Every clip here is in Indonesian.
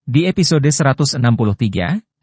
Di episode 163,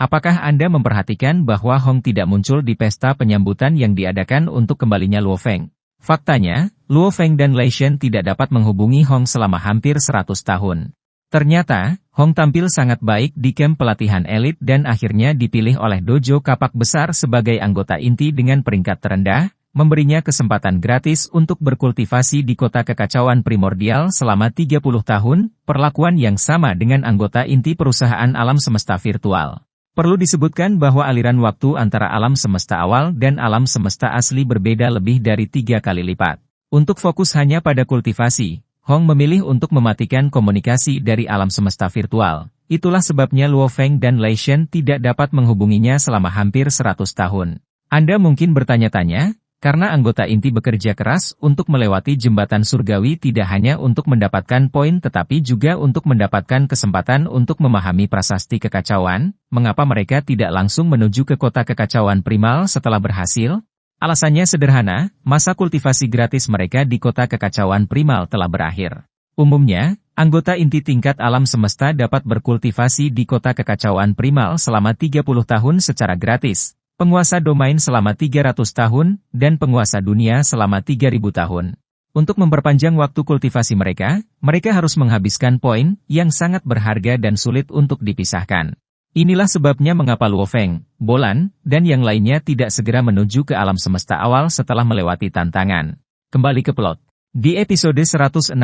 apakah Anda memperhatikan bahwa Hong tidak muncul di pesta penyambutan yang diadakan untuk kembalinya Luo Feng? Faktanya, Luo Feng dan Lei Shen tidak dapat menghubungi Hong selama hampir 100 tahun. Ternyata, Hong tampil sangat baik di kamp pelatihan elit dan akhirnya dipilih oleh Dojo Kapak Besar sebagai anggota inti dengan peringkat terendah, memberinya kesempatan gratis untuk berkultivasi di kota kekacauan primordial selama 30 tahun, perlakuan yang sama dengan anggota inti perusahaan alam semesta virtual. Perlu disebutkan bahwa aliran waktu antara alam semesta awal dan alam semesta asli berbeda lebih dari 3 kali lipat. Untuk fokus hanya pada kultivasi, Hong memilih untuk mematikan komunikasi dari alam semesta virtual. Itulah sebabnya Luo Feng dan Lei Shen tidak dapat menghubunginya selama hampir 100 tahun. Anda mungkin bertanya-tanya, karena anggota inti bekerja keras untuk melewati jembatan surgawi tidak hanya untuk mendapatkan poin tetapi juga untuk mendapatkan kesempatan untuk memahami prasasti kekacauan, mengapa mereka tidak langsung menuju ke kota kekacauan primal setelah berhasil? Alasannya sederhana, masa kultivasi gratis mereka di kota kekacauan primal telah berakhir. Umumnya, anggota inti tingkat alam semesta dapat berkultivasi di kota kekacauan primal selama 30 tahun secara gratis. Penguasa domain selama 300 tahun, dan penguasa dunia selama 3000 tahun. Untuk memperpanjang waktu kultivasi mereka harus menghabiskan poin yang sangat berharga dan sulit untuk dipisahkan. Inilah sebabnya mengapa Luo Feng, Bolan, dan yang lainnya tidak segera menuju ke alam semesta awal setelah melewati tantangan. Kembali ke plot. Di episode 163,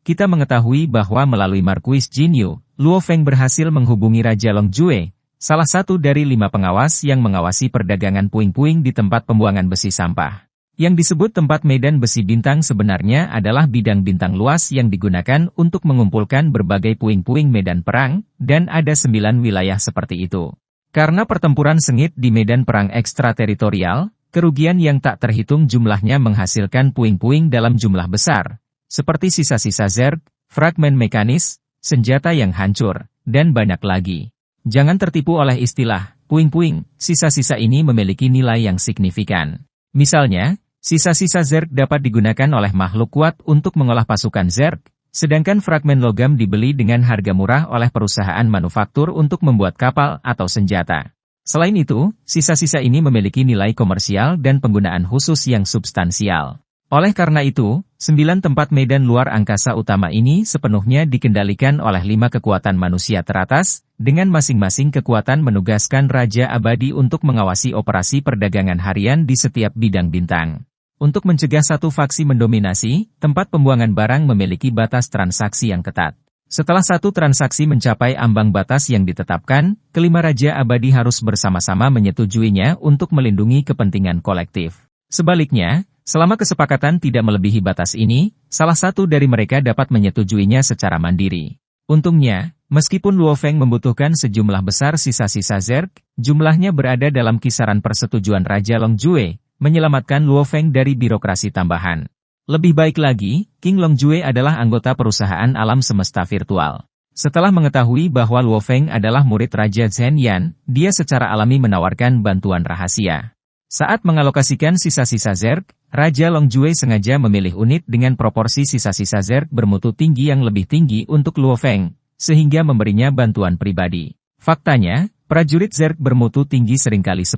kita mengetahui bahwa melalui Marquis Jinyu, Luo Feng berhasil menghubungi Raja Long Jue, salah satu dari 5 pengawas yang mengawasi perdagangan puing-puing di tempat pembuangan besi sampah. Yang disebut tempat medan besi bintang sebenarnya adalah bidang bintang luas yang digunakan untuk mengumpulkan berbagai puing-puing medan perang, dan ada 9 wilayah seperti itu. Karena pertempuran sengit di medan perang ekstrateritorial, kerugian yang tak terhitung jumlahnya menghasilkan puing-puing dalam jumlah besar, seperti sisa-sisa zerg, fragmen mekanis, senjata yang hancur, dan banyak lagi. Jangan tertipu oleh istilah puing-puing, sisa-sisa ini memiliki nilai yang signifikan. Misalnya, sisa-sisa zerg dapat digunakan oleh makhluk kuat untuk mengolah pasukan zerg, sedangkan fragmen logam dibeli dengan harga murah oleh perusahaan manufaktur untuk membuat kapal atau senjata. Selain itu, sisa-sisa ini memiliki nilai komersial dan penggunaan khusus yang substansial. Oleh karena itu, 9 tempat medan luar angkasa utama ini sepenuhnya dikendalikan oleh 5 kekuatan manusia teratas, dengan masing-masing kekuatan menugaskan Raja Abadi untuk mengawasi operasi perdagangan harian di setiap bidang bintang. Untuk mencegah satu faksi mendominasi, tempat pembuangan barang memiliki batas transaksi yang ketat. Setelah satu transaksi mencapai ambang batas yang ditetapkan, kelima Raja Abadi harus bersama-sama menyetujuinya untuk melindungi kepentingan kolektif. Sebaliknya, selama kesepakatan tidak melebihi batas ini, salah satu dari mereka dapat menyetujuinya secara mandiri. Untungnya, meskipun Luo Feng membutuhkan sejumlah besar sisa-sisa zerg, jumlahnya berada dalam kisaran persetujuan Raja Long Jue, menyelamatkan Luo Feng dari birokrasi tambahan. Lebih baik lagi, King Long Jue adalah anggota perusahaan alam semesta virtual. Setelah mengetahui bahwa Luo Feng adalah murid Raja Zhen Yan, dia secara alami menawarkan bantuan rahasia. Saat mengalokasikan sisa-sisa zerg, Raja Long Jue sengaja memilih unit dengan proporsi sisa-sisa zerg bermutu tinggi yang lebih tinggi untuk Luo Feng, sehingga memberinya bantuan pribadi. Faktanya, prajurit zerg bermutu tinggi seringkali 10,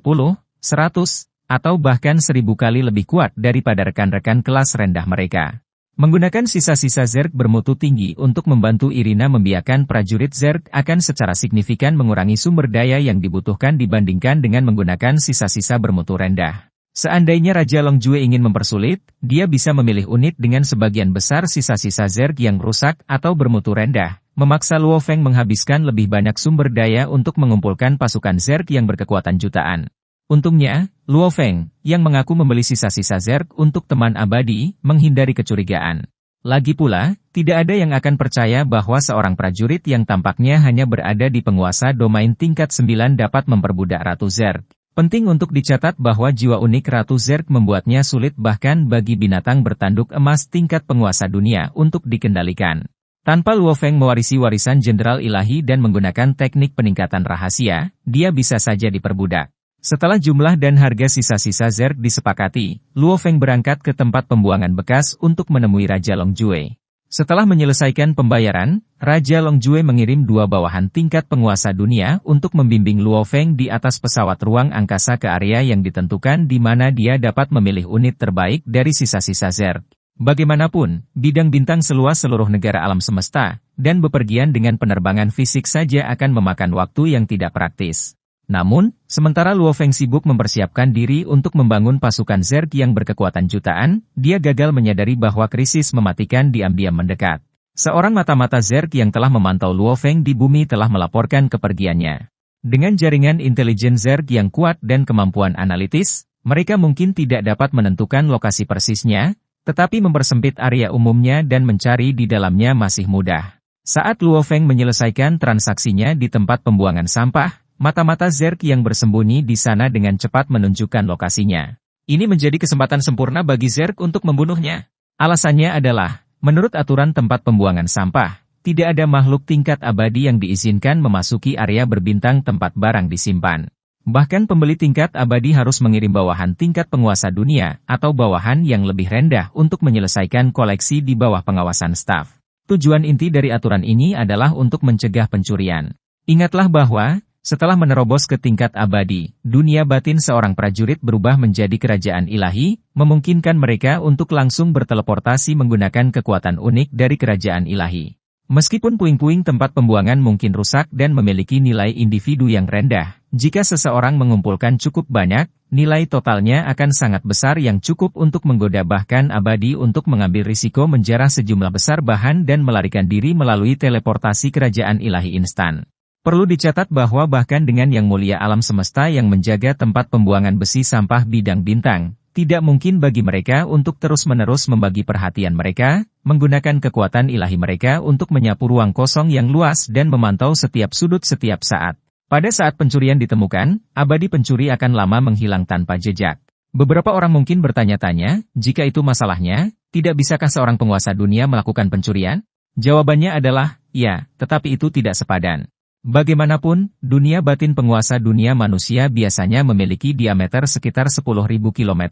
100, atau bahkan 1000 kali lebih kuat daripada rekan-rekan kelas rendah mereka. Menggunakan sisa-sisa zerg bermutu tinggi untuk membantu Irina membiarkan prajurit zerg akan secara signifikan mengurangi sumber daya yang dibutuhkan dibandingkan dengan menggunakan sisa-sisa bermutu rendah. Seandainya Raja Long Jue ingin mempersulit, dia bisa memilih unit dengan sebagian besar sisa-sisa zerg yang rusak atau bermutu rendah, memaksa Luo Feng menghabiskan lebih banyak sumber daya untuk mengumpulkan pasukan zerg yang berkekuatan jutaan. Untungnya, Luo Feng, yang mengaku membeli sisa-sisa zerg untuk teman abadi, menghindari kecurigaan. Lagi pula, tidak ada yang akan percaya bahwa seorang prajurit yang tampaknya hanya berada di penguasa domain tingkat 9 dapat memperbudak Ratu Zerg. Penting untuk dicatat bahwa jiwa unik Ratu Zerg membuatnya sulit bahkan bagi binatang bertanduk emas tingkat penguasa dunia untuk dikendalikan. Tanpa Luo Feng mewarisi warisan Jenderal Ilahi dan menggunakan teknik peningkatan rahasia, dia bisa saja diperbudak. Setelah jumlah dan harga sisa-sisa zerg disepakati, Luo Feng berangkat ke tempat pembuangan bekas untuk menemui Raja Long Jue. Setelah menyelesaikan pembayaran, Raja Longjue mengirim 2 bawahan tingkat penguasa dunia untuk membimbing Luo Feng di atas pesawat ruang angkasa ke area yang ditentukan di mana dia dapat memilih unit terbaik dari sisa-sisa Zerg. Bagaimanapun, bidang bintang seluas seluruh negara alam semesta, dan bepergian dengan penerbangan fisik saja akan memakan waktu yang tidak praktis. Namun, sementara Luo Feng sibuk mempersiapkan diri untuk membangun pasukan Zerg yang berkekuatan jutaan, dia gagal menyadari bahwa krisis mematikan diam-diam mendekat. Seorang mata-mata Zerg yang telah memantau Luo Feng di bumi telah melaporkan kepergiannya. Dengan jaringan intelijen Zerg yang kuat dan kemampuan analitis, mereka mungkin tidak dapat menentukan lokasi persisnya, tetapi mempersempit area umumnya dan mencari di dalamnya masih mudah. Saat Luo Feng menyelesaikan transaksinya di tempat pembuangan sampah, mata-mata Zerg yang bersembunyi di sana dengan cepat menunjukkan lokasinya. Ini menjadi kesempatan sempurna bagi Zerg untuk membunuhnya. Alasannya adalah, menurut aturan tempat pembuangan sampah, tidak ada makhluk tingkat abadi yang diizinkan memasuki area berbintang tempat barang disimpan. Bahkan pembeli tingkat abadi harus mengirim bawahan tingkat penguasa dunia atau bawahan yang lebih rendah untuk menyelesaikan koleksi di bawah pengawasan staf. Tujuan inti dari aturan ini adalah untuk mencegah pencurian. Ingatlah bahwa, setelah menerobos ke tingkat abadi, dunia batin seorang prajurit berubah menjadi kerajaan ilahi, memungkinkan mereka untuk langsung berteleportasi menggunakan kekuatan unik dari kerajaan ilahi. Meskipun puing-puing tempat pembuangan mungkin rusak dan memiliki nilai individu yang rendah, jika seseorang mengumpulkan cukup banyak, nilai totalnya akan sangat besar yang cukup untuk menggoda bahkan abadi untuk mengambil risiko menjarah sejumlah besar bahan dan melarikan diri melalui teleportasi kerajaan ilahi instan. Perlu dicatat bahwa bahkan dengan Yang Mulia alam semesta yang menjaga tempat pembuangan besi sampah bidang bintang, tidak mungkin bagi mereka untuk terus-menerus membagi perhatian mereka, menggunakan kekuatan ilahi mereka untuk menyapu ruang kosong yang luas dan memantau setiap sudut setiap saat. Pada saat pencurian ditemukan, abadi pencuri akan lama menghilang tanpa jejak. Beberapa orang mungkin bertanya-tanya, jika itu masalahnya, tidak bisakah seorang penguasa dunia melakukan pencurian? Jawabannya adalah, ya, tetapi itu tidak sepadan. Bagaimanapun, dunia batin penguasa dunia manusia biasanya memiliki diameter sekitar 10.000 km,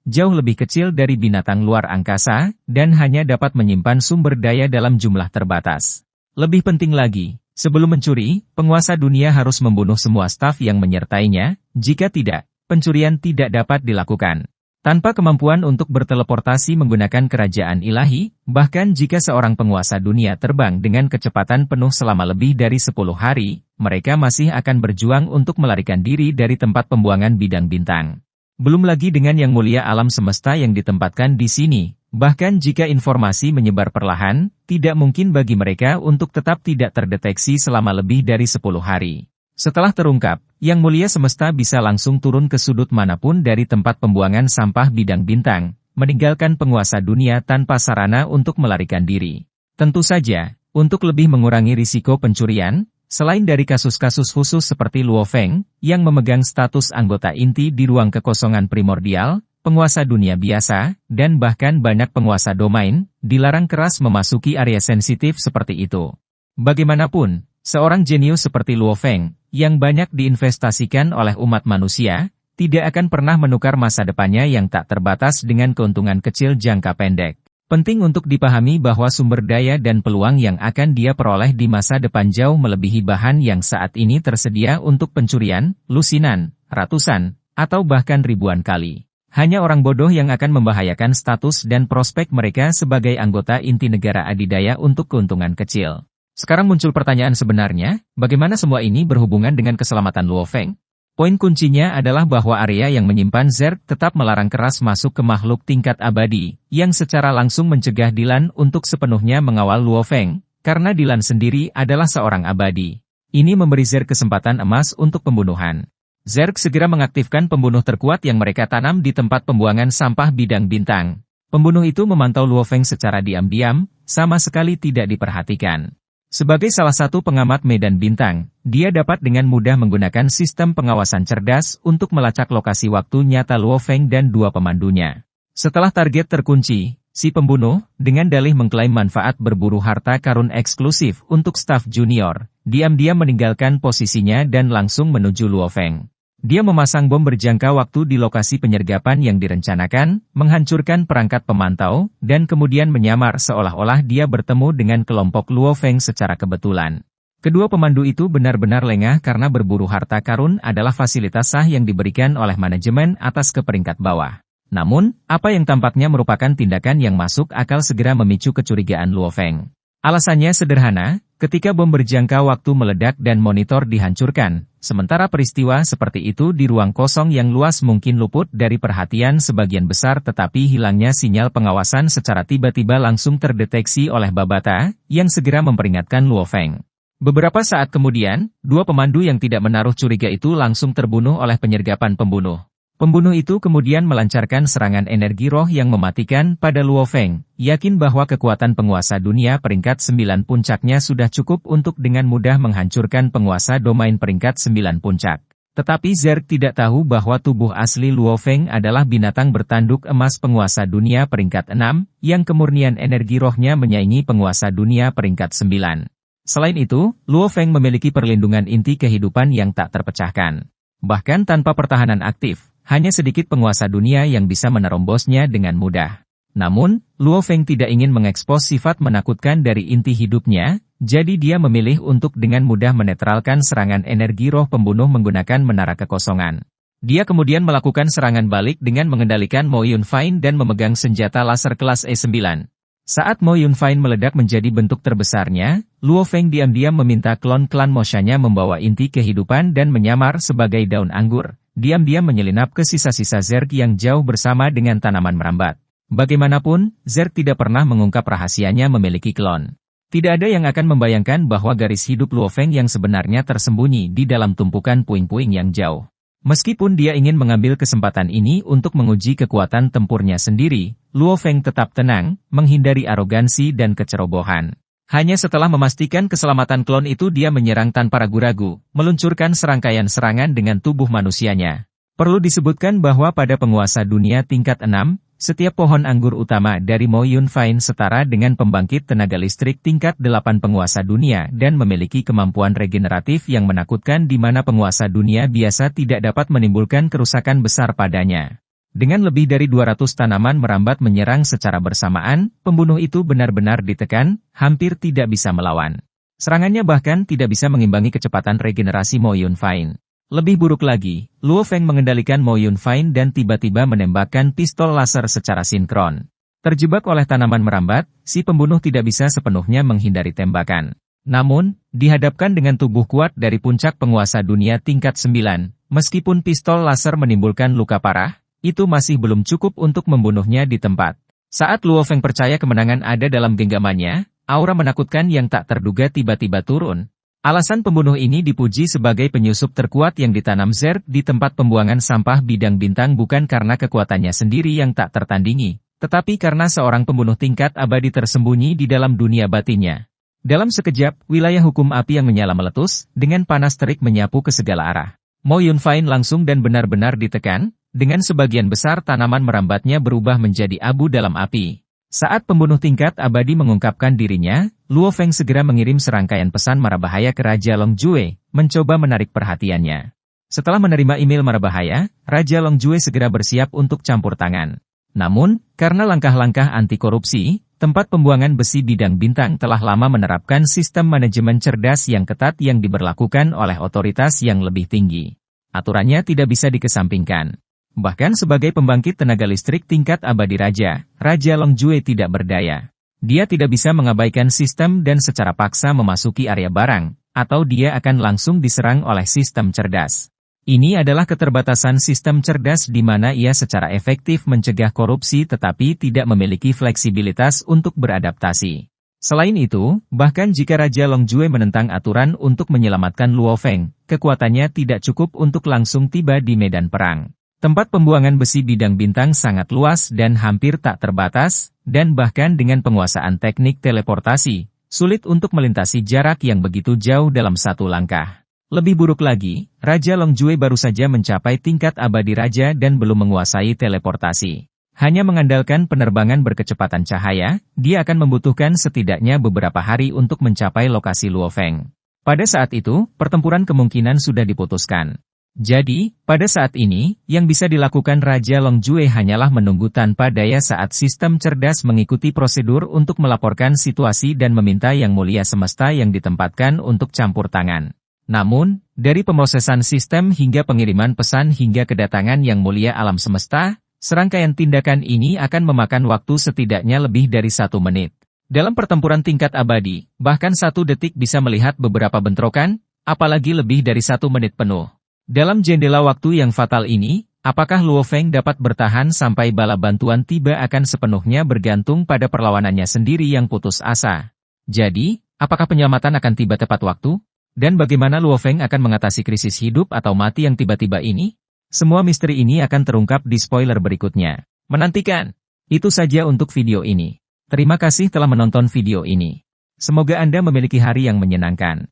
jauh lebih kecil dari binatang luar angkasa, dan hanya dapat menyimpan sumber daya dalam jumlah terbatas. Lebih penting lagi, sebelum mencuri, penguasa dunia harus membunuh semua staf yang menyertainya, jika tidak, pencurian tidak dapat dilakukan. Tanpa kemampuan untuk berteleportasi menggunakan kerajaan ilahi, bahkan jika seorang penguasa dunia terbang dengan kecepatan penuh selama lebih dari 10 hari, mereka masih akan berjuang untuk melarikan diri dari tempat pembuangan bidang bintang. Belum lagi dengan Yang Mulia alam semesta yang ditempatkan di sini, bahkan jika informasi menyebar perlahan, tidak mungkin bagi mereka untuk tetap tidak terdeteksi selama lebih dari 10 hari. Setelah terungkap, Yang Mulia semesta bisa langsung turun ke sudut manapun dari tempat pembuangan sampah bidang bintang, meninggalkan penguasa dunia tanpa sarana untuk melarikan diri. Tentu saja, untuk lebih mengurangi risiko pencurian, selain dari kasus-kasus khusus seperti Luo Feng, yang memegang status anggota inti di ruang kekosongan primordial, penguasa dunia biasa, dan bahkan banyak penguasa domain, dilarang keras memasuki area sensitif seperti itu. Bagaimanapun, seorang jenius seperti Luo Feng, yang banyak diinvestasikan oleh umat manusia, tidak akan pernah menukar masa depannya yang tak terbatas dengan keuntungan kecil jangka pendek. Penting untuk dipahami bahwa sumber daya dan peluang yang akan dia peroleh di masa depan jauh melebihi bahan yang saat ini tersedia untuk pencurian, lusinan, ratusan, atau bahkan ribuan kali. Hanya orang bodoh yang akan membahayakan status dan prospek mereka sebagai anggota inti negara adidaya untuk keuntungan kecil. Sekarang muncul pertanyaan sebenarnya, bagaimana semua ini berhubungan dengan keselamatan Luo Feng? Poin kuncinya adalah bahwa area yang menyimpan Zerg tetap melarang keras masuk ke makhluk tingkat abadi, yang secara langsung mencegah Dylan untuk sepenuhnya mengawal Luo Feng, karena Dylan sendiri adalah seorang abadi. Ini memberi Zerg kesempatan emas untuk pembunuhan. Zerg segera mengaktifkan pembunuh terkuat yang mereka tanam di tempat pembuangan sampah bidang bintang. Pembunuh itu memantau Luo Feng secara diam-diam, sama sekali tidak diperhatikan. Sebagai salah satu pengamat medan bintang, dia dapat dengan mudah menggunakan sistem pengawasan cerdas untuk melacak lokasi waktu nyata Luo Feng dan 2 pemandunya. Setelah target terkunci, si pembunuh, dengan dalih mengklaim manfaat berburu harta karun eksklusif untuk staf junior, diam-diam meninggalkan posisinya dan langsung menuju Luo Feng. Dia memasang bom berjangka waktu di lokasi penyergapan yang direncanakan, menghancurkan perangkat pemantau, dan kemudian menyamar seolah-olah dia bertemu dengan kelompok Luo Feng secara kebetulan. Kedua pemandu itu benar-benar lengah karena berburu harta karun adalah fasilitas sah yang diberikan oleh manajemen atas ke peringkat bawah. Namun, apa yang tampaknya merupakan tindakan yang masuk akal segera memicu kecurigaan Luo Feng. Alasannya sederhana, ketika bom berjangka waktu meledak dan monitor dihancurkan, sementara peristiwa seperti itu di ruang kosong yang luas mungkin luput dari perhatian sebagian besar tetapi hilangnya sinyal pengawasan secara tiba-tiba langsung terdeteksi oleh Babata, yang segera memperingatkan Luo Feng. Beberapa saat kemudian, dua pemandu yang tidak menaruh curiga itu langsung terbunuh oleh penyergapan pembunuh. Pembunuh itu kemudian melancarkan serangan energi roh yang mematikan pada Luo Feng, yakin bahwa kekuatan penguasa dunia peringkat 9 puncaknya sudah cukup untuk dengan mudah menghancurkan penguasa domain peringkat 9 puncak. Tetapi Zerg tidak tahu bahwa tubuh asli Luo Feng adalah binatang bertanduk emas penguasa dunia peringkat 6, yang kemurnian energi rohnya menyaingi penguasa dunia peringkat 9. Selain itu, Luo Feng memiliki perlindungan inti kehidupan yang tak terpecahkan. Bahkan tanpa pertahanan aktif, hanya sedikit penguasa dunia yang bisa menerombosnya dengan mudah. Namun, Luo Feng tidak ingin mengekspos sifat menakutkan dari inti hidupnya, jadi dia memilih untuk dengan mudah menetralkan serangan energi roh pembunuh menggunakan menara kekosongan. Dia kemudian melakukan serangan balik dengan mengendalikan Mo Yunfain dan memegang senjata laser kelas E9. Saat Mo Yunfain meledak menjadi bentuk terbesarnya, Luo Feng diam-diam meminta klon klan Moshanya membawa inti kehidupan dan menyamar sebagai daun anggur. Diam-diam menyelinap ke sisa-sisa Zerg yang jauh bersama dengan tanaman merambat. Bagaimanapun, Zerg tidak pernah mengungkap rahasianya memiliki klon. Tidak ada yang akan membayangkan bahwa garis hidup Luo Feng yang sebenarnya tersembunyi di dalam tumpukan puing-puing yang jauh. Meskipun dia ingin mengambil kesempatan ini untuk menguji kekuatan tempurnya sendiri, Luo Feng tetap tenang, menghindari arogansi dan kecerobohan. Hanya setelah memastikan keselamatan klon itu dia menyerang tanpa ragu-ragu, meluncurkan serangkaian serangan dengan tubuh manusianya. Perlu disebutkan bahwa pada penguasa dunia tingkat 6, setiap pohon anggur utama dari Mo Yunfain setara dengan pembangkit tenaga listrik tingkat 8 penguasa dunia dan memiliki kemampuan regeneratif yang menakutkan di mana penguasa dunia biasa tidak dapat menimbulkan kerusakan besar padanya. Dengan lebih dari 200 tanaman merambat menyerang secara bersamaan, pembunuh itu benar-benar ditekan, hampir tidak bisa melawan. Serangannya bahkan tidak bisa mengimbangi kecepatan regenerasi Mo Yunfain. Lebih buruk lagi, Luo Feng mengendalikan Mo Yunfain dan tiba-tiba menembakkan pistol laser secara sinkron. Terjebak oleh tanaman merambat, si pembunuh tidak bisa sepenuhnya menghindari tembakan. Namun, dihadapkan dengan tubuh kuat dari puncak penguasa dunia tingkat 9, meskipun pistol laser menimbulkan luka parah, itu masih belum cukup untuk membunuhnya di tempat. Saat Luo Feng percaya kemenangan ada dalam genggamannya, aura menakutkan yang tak terduga tiba-tiba turun. Alasan pembunuh ini dipuji sebagai penyusup terkuat yang ditanam Zerg di tempat pembuangan sampah bidang bintang bukan karena kekuatannya sendiri yang tak tertandingi, tetapi karena seorang pembunuh tingkat abadi tersembunyi di dalam dunia batinnya. Dalam sekejap, wilayah hukum api yang menyala meletus, dengan panas terik menyapu ke segala arah. Mo Yunfain langsung dan benar-benar ditekan, dengan sebagian besar tanaman merambatnya berubah menjadi abu dalam api. Saat pembunuh tingkat abadi mengungkapkan dirinya, Luo Feng segera mengirim serangkaian pesan marabahaya ke Raja Longjue, mencoba menarik perhatiannya. Setelah menerima email marabahaya, Raja Longjue segera bersiap untuk campur tangan. Namun, karena langkah-langkah anti korupsi, tempat pembuangan besi bidang bintang telah lama menerapkan sistem manajemen cerdas yang ketat yang diberlakukan oleh otoritas yang lebih tinggi. Aturannya tidak bisa dikesampingkan. Bahkan sebagai pembangkit tenaga listrik tingkat abadi Raja Longjue tidak berdaya. Dia tidak bisa mengabaikan sistem dan secara paksa memasuki area barang, atau dia akan langsung diserang oleh sistem cerdas. Ini adalah keterbatasan sistem cerdas di mana ia secara efektif mencegah korupsi tetapi tidak memiliki fleksibilitas untuk beradaptasi. Selain itu, bahkan jika Raja Longjue menentang aturan untuk menyelamatkan Luo Feng, kekuatannya tidak cukup untuk langsung tiba di medan perang. Tempat pembuangan besi bidang bintang sangat luas dan hampir tak terbatas, dan bahkan dengan penguasaan teknik teleportasi, sulit untuk melintasi jarak yang begitu jauh dalam satu langkah. Lebih buruk lagi, Raja Longjue baru saja mencapai tingkat abadi raja dan belum menguasai teleportasi. Hanya mengandalkan penerbangan berkecepatan cahaya, dia akan membutuhkan setidaknya beberapa hari untuk mencapai lokasi Luo Feng. Pada saat itu, pertempuran kemungkinan sudah diputuskan. Jadi, pada saat ini, yang bisa dilakukan Raja Longjue hanyalah menunggu tanpa daya saat sistem cerdas mengikuti prosedur untuk melaporkan situasi dan meminta Yang Mulia Semesta yang ditempatkan untuk campur tangan. Namun, dari pemrosesan sistem hingga pengiriman pesan hingga kedatangan Yang Mulia Alam Semesta, serangkaian tindakan ini akan memakan waktu setidaknya lebih dari 1 menit. Dalam pertempuran tingkat abadi, bahkan 1 detik bisa melihat beberapa bentrokan, apalagi lebih dari 1 menit penuh. Dalam jendela waktu yang fatal ini, apakah Luo Feng dapat bertahan sampai bala bantuan tiba akan sepenuhnya bergantung pada perlawanannya sendiri yang putus asa. Jadi, apakah penyelamatan akan tiba tepat waktu? Dan bagaimana Luo Feng akan mengatasi krisis hidup atau mati yang tiba-tiba ini? Semua misteri ini akan terungkap di spoiler berikutnya. Menantikan! Itu saja untuk video ini. Terima kasih telah menonton video ini. Semoga Anda memiliki hari yang menyenangkan.